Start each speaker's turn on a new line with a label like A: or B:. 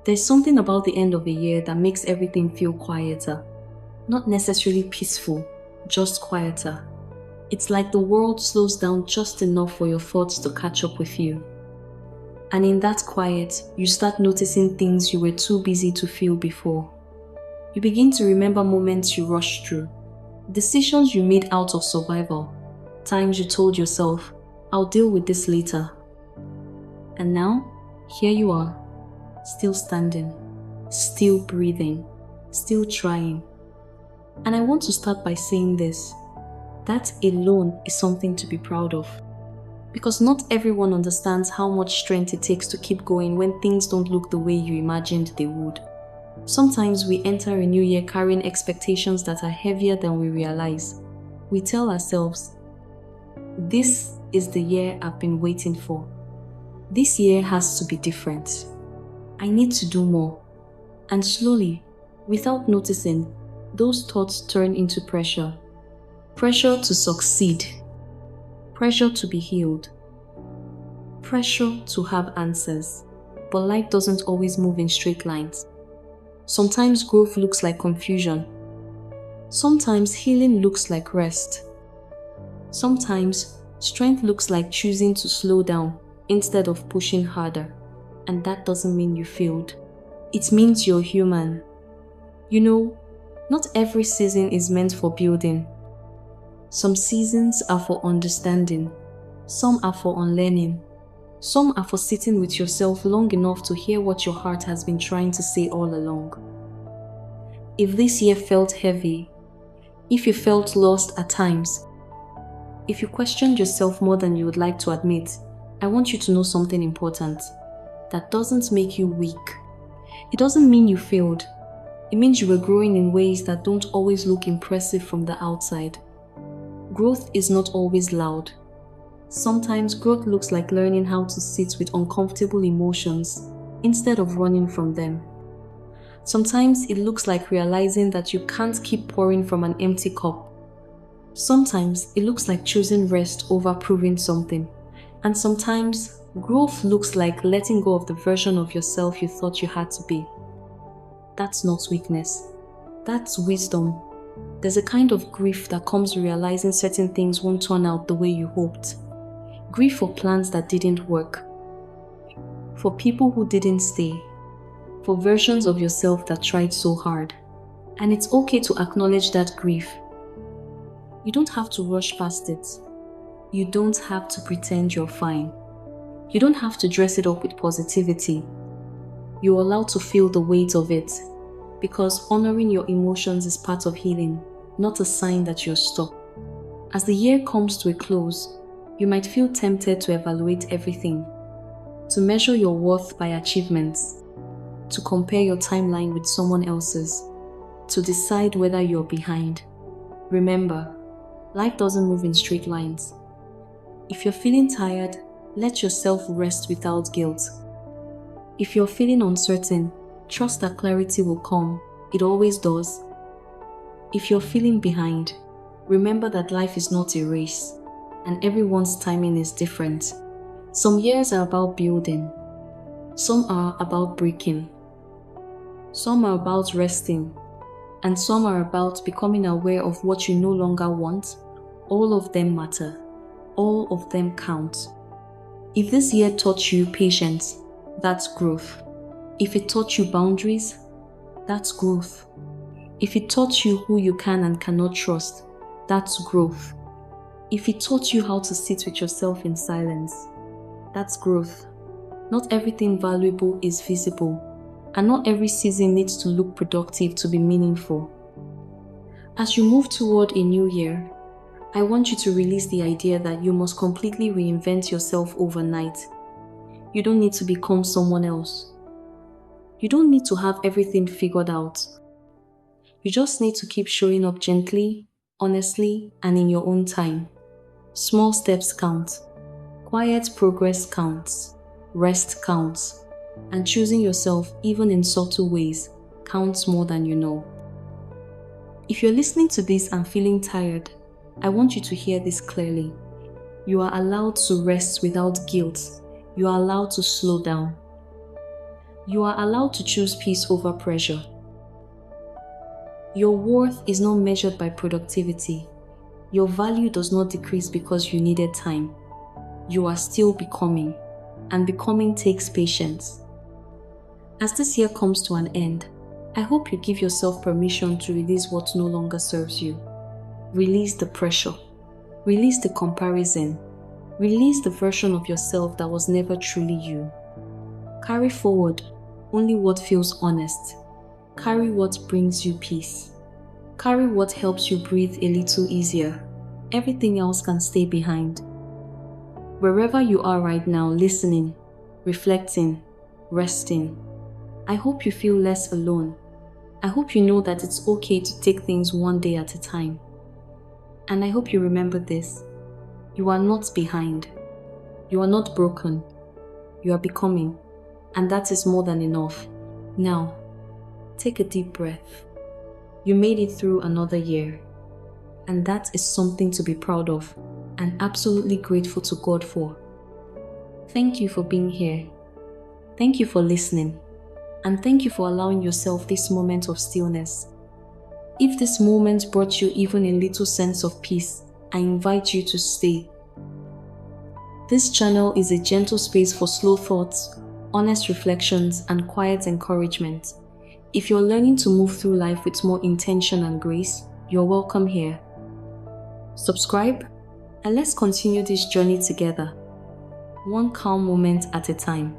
A: There's something about the end of a year that makes everything feel quieter. Not necessarily peaceful, just quieter. It's like the world slows down just enough for your thoughts to catch up with you. And in that quiet, you start noticing things you were too busy to feel before. You begin to remember moments you rushed through, decisions you made out of survival, times you told yourself, I'll deal with this later. And now, here you are, still standing, still breathing, still trying. And I want to start by saying this. That alone is something to be proud of. Because not everyone understands how much strength it takes to keep going when things don't look the way you imagined they would. Sometimes we enter a new year carrying expectations that are heavier than we realize. We tell ourselves, this is the year I've been waiting for. This year has to be different. I need to do more. And slowly, without noticing, those thoughts turn into pressure. Pressure to succeed. Pressure to be healed. Pressure to have answers. But life doesn't always move in straight lines. Sometimes growth looks like confusion. Sometimes healing looks like rest. Sometimes strength looks like choosing to slow down instead of pushing harder. And that doesn't mean you failed. It means you're human. You know, not every season is meant for building. Some seasons are for understanding. Some are for unlearning. Some are for sitting with yourself long enough to hear what your heart has been trying to say all along. If this year felt heavy, if you felt lost at times, if you questioned yourself more than you would like to admit, I want you to know something important. That doesn't make you weak. It doesn't mean you failed. It means you were growing in ways that don't always look impressive from the outside. Growth is not always loud. Sometimes growth looks like learning how to sit with uncomfortable emotions instead of running from them. Sometimes it looks like realizing that you can't keep pouring from an empty cup. Sometimes it looks like choosing rest over proving something. And sometimes growth looks like letting go of the version of yourself you thought you had to be. That's not weakness. That's wisdom. There's a kind of grief that comes realizing certain things won't turn out the way you hoped. Grief for plans that didn't work. For people who didn't stay. For versions of yourself that tried so hard. And it's okay to acknowledge that grief. You don't have to rush past it. You don't have to pretend you're fine. You don't have to dress it up with positivity. You're allowed to feel the weight of it. Because honoring your emotions is part of healing, not a sign that you're stuck. As the year comes to a close, you might feel tempted to evaluate everything, to measure your worth by achievements, to compare your timeline with someone else's, to decide whether you're behind. Remember, life doesn't move in straight lines. If you're feeling tired, let yourself rest without guilt. If you're feeling uncertain, trust that clarity will come. It always does. If you're feeling behind, remember that life is not a race, and everyone's timing is different. Some years are about building. Some are about breaking. Some are about resting. And some are about becoming aware of what you no longer want. All of them matter. All of them count. If this year taught you patience, that's growth. If it taught you boundaries, that's growth. If it taught you who you can and cannot trust, that's growth. If it taught you how to sit with yourself in silence, that's growth. Not everything valuable is visible, and not every season needs to look productive to be meaningful. As you move toward a new year, I want you to release the idea that you must completely reinvent yourself overnight. You don't need to become someone else. You don't need to have everything figured out. You just need to keep showing up gently, honestly, and in your own time. Small steps count. Quiet progress counts. Rest counts. And choosing yourself, even in subtle ways, counts more than you know. If you're listening to this and feeling tired, I want you to hear this clearly. You are allowed to rest without guilt. You are allowed to slow down. You are allowed to choose peace over pressure. Your worth is not measured by productivity. Your value does not decrease because you needed time. You are still becoming, and becoming takes patience. As this year comes to an end, I hope you give yourself permission to release what no longer serves you. Release the pressure. Release the comparison. Release the version of yourself that was never truly you. Carry forward only what feels honest. Carry what brings you peace. Carry what helps you breathe a little easier. Everything else can stay behind. Wherever you are right now, listening, reflecting, resting, I hope you feel less alone. I hope you know that it's okay to take things one day at a time. And I hope you remember this. You are not behind. You are not broken. You are becoming. And that is more than enough. Now, take a deep breath. You made it through another year. And that is something to be proud of and absolutely grateful to God for. Thank you for being here. Thank you for listening. And thank you for allowing yourself this moment of stillness. If this moment brought you even a little sense of peace, I invite you to stay. This channel is a gentle space for slow thoughts, honest reflections, and quiet encouragement. If you're learning to move through life with more intention and grace, you're welcome here. Subscribe, and let's continue this journey together, one calm moment at a time.